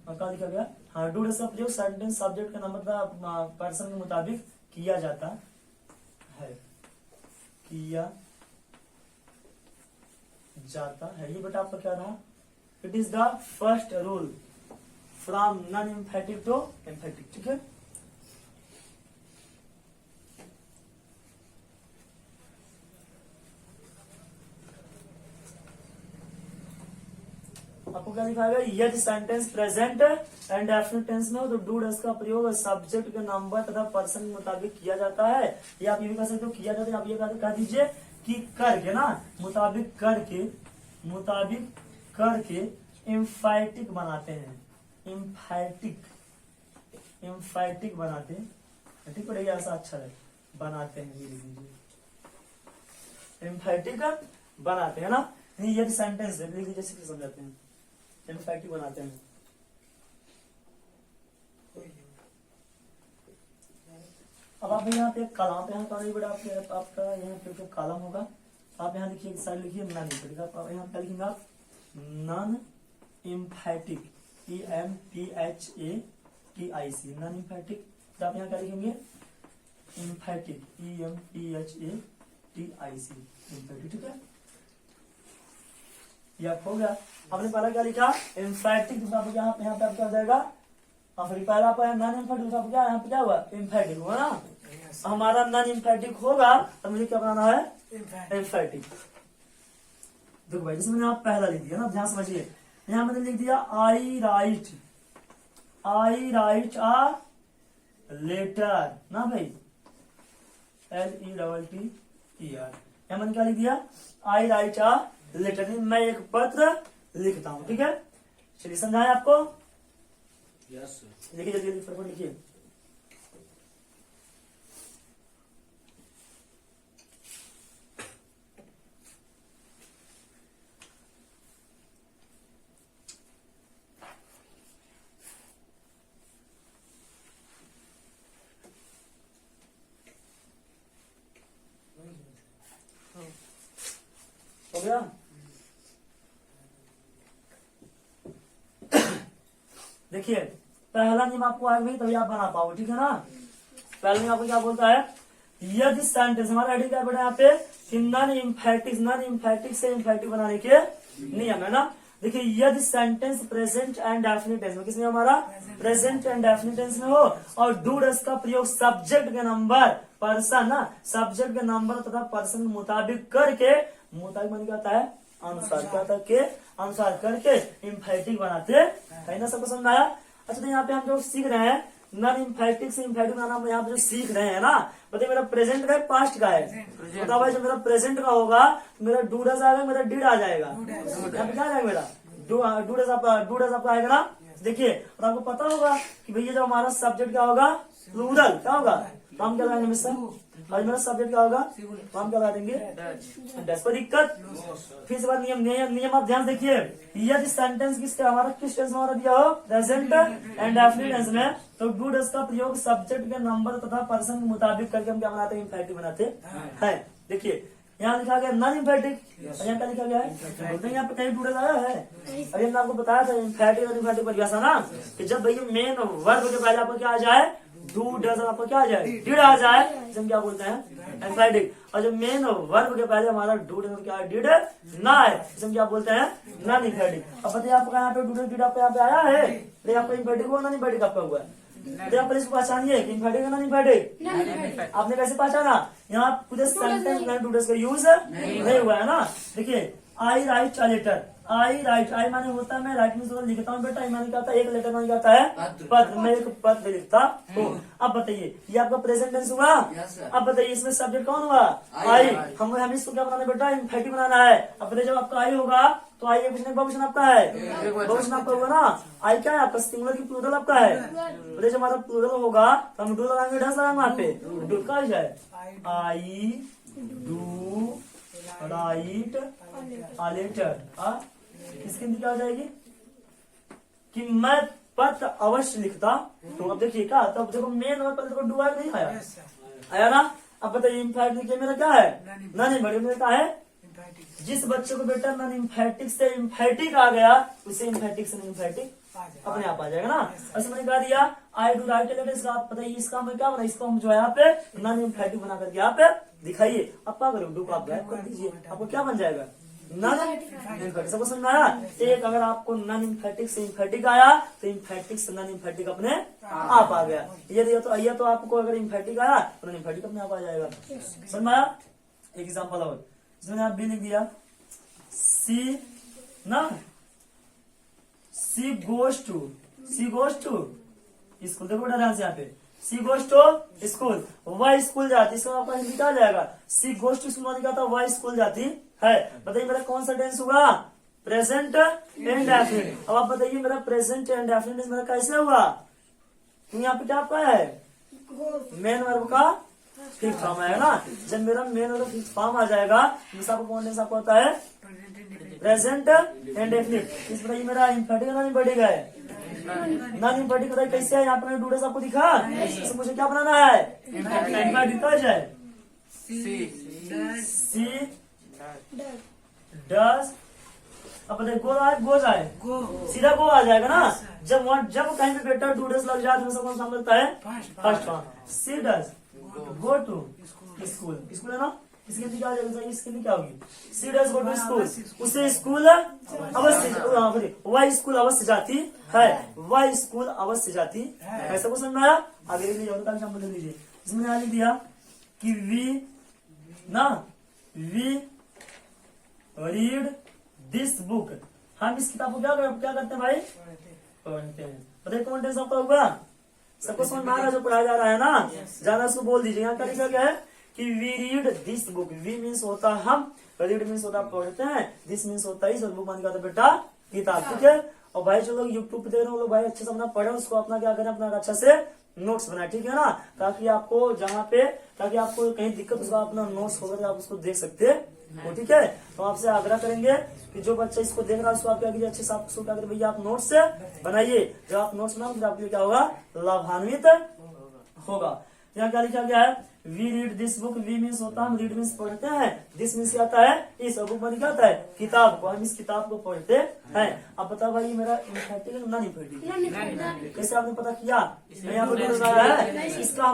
क्या लिखा गया, हाँ, डू डज का प्रयोग सेंटेंस सब्जेक्ट के नंबर तथा पर्सन के मुताबिक किया जाता है, किया जाता है। ये बेटा आपका क्या रहा, it is the first rule from non emphatic to emphatic. ठीक है, आपको क्या दिखाएगा, यदि sentence present and definite tense में हो तो डू डज का प्रयोग सब्जेक्ट के नंबर तथा पर्सन के मुताबिक किया जाता है। या आप ये भी कह सकते हो किया जाता है, आप ये कह दीजिए कि करके ना, मुताबिक करके एम्फेटिक बनाते हैं, एम्फेटिक बनाते हैं। ठीक पड़ेगा, ऐसा अच्छा है, बनाते हैं, ये लिख दीजिए, एम्फेटिक बनाते हैं ना, यदि सेंटेंस लिख दीजिए, जैसे समझाते हैं, एम्फेटिक बनाते हैं। अब आप यहाँ पे कलम पे यहाँ बेटा आपका यहाँ पे जो कॉलम होगा आप यहाँ लिखिए, साइड लिखिए नॉन एम्फेटिक, आप यहाँ क्या लिखेंगे आप, non emphatic, EMPHATIC, non emphatic. तो आप यहाँ क्या लिखेंगे, एम्फेटिक, EMPHATIC, एम्फेटिक। ठीक है, यह हो गया। आपने पहला क्या लिखा, एम्फेटिक, तो यहाँ पे आप क्या हो जाएगा, फिर पहला आपका नॉन एम्फेटिक, तो क्या यहाँ पे क्या हुआ, एम्फेटिक हुआ ना। हमारा नॉन एम्फेटिक होगा तो मुझे क्या बनाना है, एम्फेटिक। देखो भाई, जैसे मैंने आप पहला लिख दिया ना, ध्यान समझिए, यहाँ मैंने लिख दिया आई राइट आ लेटर ना भाई, LETTER, यहाँ मैंने क्या लिख दिया, आई राइट आ लेटर, मैं एक पत्र लिखता हूँ। ठीक है, चलिए समझाएं आपको, लिखिए जल्दी फटाफट लिखिए। हो गया, देखिए पहला नियम आपको आएगा भाई, तभी आप बना पाओगे। ठीक है ना, पहला नियम आपको क्या बोलता है, यदि सेंटेंस, हमारा आइडिया क्या बेटा यहाँ पे, कि नॉन एम्फेटिक से एम्फेटिक बनाने के नियम है ना। देखिए यदि sentence present and definite tense में, किसमें हमारा प्रेजेंट एंड डेफिनिट टेंस में हो और डू डज का प्रयोग सब्जेक्ट के नंबर पर्सन ना, सब्जेक्ट के नंबर तथा पर्सन के मुताबिक करके, मुताबिक मन क्या होता है, अनुसार, क्या होता है के अनुसार करके एम्फेटिक बनाते है ना। सबको समझ आया। अच्छा, तो यहाँ पे हम जो सीख रहे हैं नॉन एम्फेटिक से एम्फेटिक बनाना, हम यहाँ पे जो सीख रहे हैं ना, बताइए मेरा प्रेजेंट का है पास्ट का है, बताओ भाई, जब मेरा प्रेजेंट का होगा मेरा डू डज आएगा, मेरा डिड आ जाएगा, यहाँ पे क्या आ जाएगा मेरा डू डज आपका आएगा ना। देखिए, और आपको पता होगा कि भैया जब हमारा सब्जेक्ट क्या होगा, प्लूरल क्या होगा, तो हम क्या लगाएंगे मिस्टर, और मेरा सब्जेक्ट क्या होगा, तो हम क्या लगा देंगे, डज। कोई दिक्कत। फिर से बात नियम आप ध्यान देखिए, यदि सेंटेंस हमारा किस टेंस में हमारा दिया हो, प्रेजेंट एंड डेफिनिट टेंस में, तो डू डज का प्रयोग सब्जेक्ट के नंबर तथा पर्सन के मुताबिक करके हम क्या बनाते हैं, एम्फेटिक बनाते हैं। देखिए यहाँ लिखा गया नॉन इम्फेटिक, यहाँ क्या लिखा गया है, बोलते हैं यहाँ पे कहीं डूडल आया है। अभी हमने आपको बताया था इम्फेटिक और इम्फेटिक परिभाषा ना, कि जब भैया मेन वर्ब के पहले आपको क्या आ जाए, डू डज, आपको क्या आ जाए, डिड आ जाए, इसे हम क्या बोलते हैं, एम्फेटिक। और जब मेन वर्ब के पहले हमारा डू डज क्या डिड ना है, इसे हम क्या बोलते हैं, नॉन इम्फेटिक। अब बताइए आपका यहाँ पे डू डज डिड आपको यहाँ पे आया है, लेकिन आपका इम्फेटिक हुआ नॉन इम्फेटिक आपका हुआ है। तो आप इसको पहचानिए कि इम्फेटिक है नॉन इम्फेटिक। आपने कैसे पहचाना, यहाँ पूरे सेंटेंस में डू डज का यूज नहीं हुआ है ना। देखिए I write a letter, I write, I माने होता है मैं, राइट में लिखता हूँ बेटा, आई माने क्या होता है, एक लेटर माने क्या होता है, पत्र, मैं एक पत्र लिखता हूँ। अब बताइए ये आपका प्रेजेंट टेंस हुआ। अब बताइए इसमें सब्जेक्ट कौन हुआ, आई। हमें इसको क्या बनाना है बेटा, इम्फेटिक बनाना है। अब बताइए जब आपका आई होगा तो आई एक बहुवचन आपका है, बहुवचन आपका होगा ना। आई क्या है आपका, सिंगुलर की प्लूरल आपका है। बताइए जब हमारा प्लूरल होगा तो हम डू लगाएंगे, ढस लगाएंगे वहाँ पे, डू का है, I do write a letter. इसके अंदर क्या हो जाएगी कि मैं पत्र अवश्य लिखता। तो अब देखिए क्या, तब देखो मेन और पत्र को डू आया नहीं आया, आया ना। अब बताइए इम्फेटिक मेरा क्या है, नॉन इम्फेटिक मेरा क्या है। जिस बच्चे को बेटा नॉन इम्फेटिक से इम्फेटिक आ गया, उसे इम्फेटिक से नॉन इम्फेटिक अपने आप आ जाएगा ना। ऐसे मैंने कहा दिया आई डू राइट लेटर, इसका आप बताइए इसका मैं क्या बना, इसको हम जो है यहाँ पे नॉन इम्फेटिक बना करके यहाँ पे दिखाइए। अब क्या करो, डू को आप गायब कर दीजिए, आपको क्या बन जाएगा, नॉन इम्फेटिक। सबको समझ में आया। एक अगर आपको नॉन इम्फेटिक से इम्फेटिक आया तो इम्फेटिक से नॉन इम्फेटिक अपने आप आ गया। ये तो आपको अगर इम्फेटिक आया तो नॉन इम्फेटिक अपने आप आ जाएगा। समझ में आया। एक एग्जाम्पल और, इसमें आप भी लिख दिया, सी ना, सी गोज टू स्कूल। देखो बेटा ध्यान से यहाँ पे, सी गोज टू स्कूल, वह स्कूल जाती, इसका आपका हिंदी क्या जाएगा, सी गोज टू स्कूल क्या था, वह स्कूल जाती है। बताइए मेरा कौन सा टेंस होगा, प्रेजेंट इंडेफिनिट। अब आप बताइए मेरा प्रेजेंट इंडेफिनिट मेरा कैसे हुआ, तो यहाँ पे क्या आपका है, मेन वर्ब का फिफ्थ फॉर्म आएगा ना। जब मेरा मेन वर्ब फिफ्थ फॉर्म आ जाएगा, आपको कौन टेंस आपको होता है, प्रेजेंट इंडेफिनिट। इस बताइए मेरा इम्फेटिक नॉन इम्फेटिक है, नॉन इम्फेटिक बताइए कैसे है। यहाँ पर डूडस आपको दिखा, इससे मुझे क्या बनाना है, इम्फेटिक का जाए, सी डज। अब बताइए गो जाए, सीधा गो आ जाएगा ना। जब कहीं पे बेटा डूडस लग जाए तो कौन सा मिलता है, first form. She does go to school, school है ना, इसके लिए क्या हो जाएगा, इसके लिए क्या होगी, सी डज गो टू स्कूल, उसे स्कूल अवश्य, वह स्कूल अवश्य जाती है, वह स्कूल अवश्य जाती है। ऐसा कुछ समझ में आया। आगे लिख लीजिए, एग्जाम्पल लिख लीजिए। इसमें यहाँ लिख दिया कि वी रीड दिस बुक, हम इस किताब को क्या करते हैं भाई, पढ़ते हैं। बताइए कौन टेंस आपका होगा, सबको समझ में आ रहा है जो पढ़ाया जा रहा है ना, ज्यादा उसको बोल दीजिए। यहाँ क्या लिखा गया है कि we read this book, we means होता हम, रीड मीन्स होता पढ़ते हैं, दिस मीन्स होता है, बुक मान का बेटा किताब, ठीक है। और भाई जो लोग यूट्यूब पे देख रहे हैं वो लोग भाई अच्छे से अपना पढ़े, उसको अपना क्या करें, अपना अच्छा से नोट्स बनाए, ठीक है ना, ताकि आपको कहीं दिक्कत उसका अपना नोट्स होगा तो आप उसको देख सकते हो, ठीक है। तो आपसे आग्रह करेंगे कि जो बच्चा इसको देख रहा है उसको आप क्या कीजिए, अच्छे से आप उसको क्या करें भैया, आप नोट्स बनाइए। जब आप नोट्स बनाओगे तो आपके लिए क्या होगा, लाभान्वित होगा। यहाँ क्या लिखा गया है, we read this book, we means होता है हम, रीड मीन्स पढ़ते हैं, दिस मीन्स क्या आता है, इस बुक में क्या आता है, किताब को, हम इस किताब को पढ़ते हैं। अब बताओ भाई मेरा इम्फेटिक है नॉन इम्फेटिक, कैसे आपने पता किया, यहाँ पर बताया है। इसका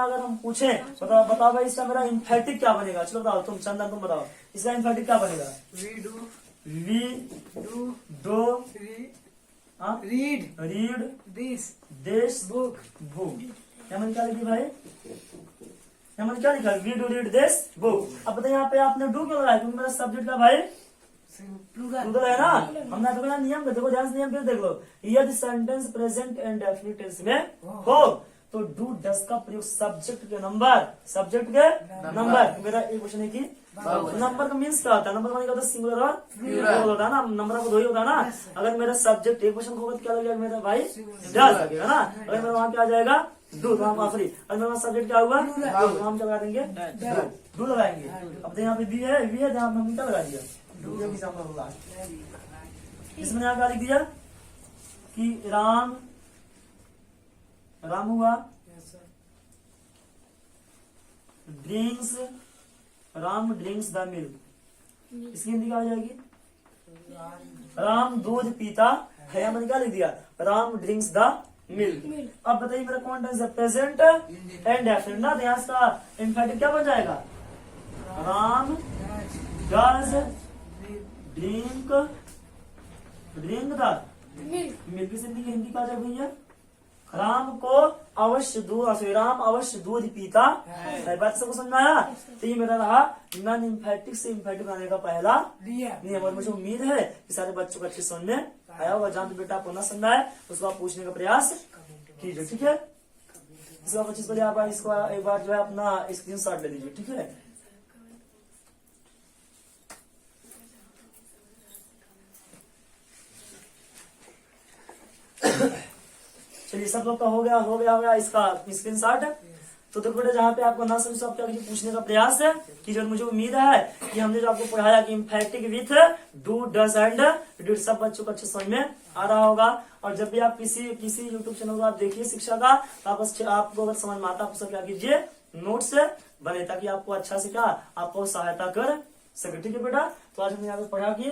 अगर हम पूछे बताओ भाई इसका मेरा इम्फेटिक क्या बनेगा, चलो बताओ तुम, चंदन तुम बताओ इसका इम्फेटिक क्या बनेगा, we do read this book. यहाँ क्या लिखी भाई, यहाँ क्या लिखा, we do read this book. अब बताइए यहाँ पे आपने डू क्यों लगाया, क्योंकि मेरा सब्जेक्ट का भाई प्लूरल है ना। हमने तो नियम का देखो, ध्यान से नियम फिर देख लो, यदि sentence present and definite tense में हो तो डू डस का प्रयोग सब्जेक्ट के नंबर, मेरा एक क्वेश्चन है कि नंबर का मीन्स क्या होता है, नंबर का सिंगुलर और प्लूरल होता है ना, नंबर को दो ही होता है ना। अगर मेरा सब्जेक्ट एक क्वेश्चन होगा तो क्या लगेगा मेरा भाई, डस लगेगा ना। अगर मेरा वहां क्या आ जाएगा, डू, तो हम आखिरी, अगर मेरा सब्जेक्ट क्या हुआ, तो हम क्या लगा देंगे, डू लगाएंगे। अब यहाँ पे वी है, हम क्या लगा दिया, इसमें यहाँ क्या लिख दिया कि राम हुआ drinks Ram drinks the milk, इसकी हिंदी क्या हो जाएगी? राम दूध पीता है, या मैंने क्या लिख दिया? Ram drinks the milk. अब बताइए मेरा कौन टेंस है? प्रेजेंट एंड डेफिनेट ना, ध्यान से इम्फेटिक क्या बन जाएगा? Ram does drink the milk, की जिंदगी हिंदी क्या जाए भैया? राम को अवश्य दूध, राम अवश्य दूध पीता है। बात सबको समझ में आया? तो ये मेरा रहा नॉन इम्फेटिक से इम्फेटिक बनाने का पहला नियम, और मुझे उम्मीद है कि सारे बच्चों को अच्छे समझ में आया होगा। जहाँ पे बेटा आपको ना समझ आए उसको आप पूछने का प्रयास कीजिए, ठीक है? इसका 25 बजे आप इसको एक बार जो है अपना स्क्रीनशॉट ले लीजिए, ठीक है? चलिए सब लोग का हो गया इसका स्क्रीनशॉट। तो देखो बेटा जहाँ पे आपको ना समझ आप क्या पूछने का प्रयास है कि जो मुझे उम्मीद है कि हमने जो आपको पढ़ाया कि emphatic with do does and did सब बच्चों को अच्छे समझ में आ रहा होगा। और जब भी आप किसी यूट्यूब चैनल को आप देखिए शिक्षा का, तो आपको अगर समझ में आता है आप क्या कीजिए, नोट्स बने, ताकि आपको अच्छा से क्या आपको सहायता कर सके, ठीक है बेटा? तो आज हमने यहाँ पे पढ़ा कि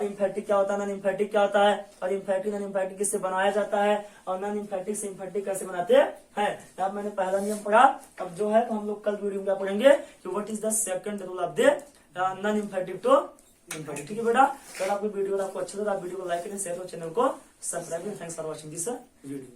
इम्फेटिक क्या होता है, नॉन इम्फेटिक क्या होता है, और इम्फेटिक नॉन इम्फेटिक किससे बनाया जाता है, और नॉन इम्फेटिक से इम्फेटिक कैसे बनाते हैं। अब मैंने पहला नियम पढ़ा। अब जो है तो हम लोग कल वीडियो में क्या पढ़ेंगे कि what is the second rule of the non emphatic to emphatic, ठीक है बेटा? अगर आपको वीडियो आपको अच्छा लगा, आप वीडियो को लाइक करें, शेयर करें, चैनल को सब्सक्राइब करें। Thanks for watching this video.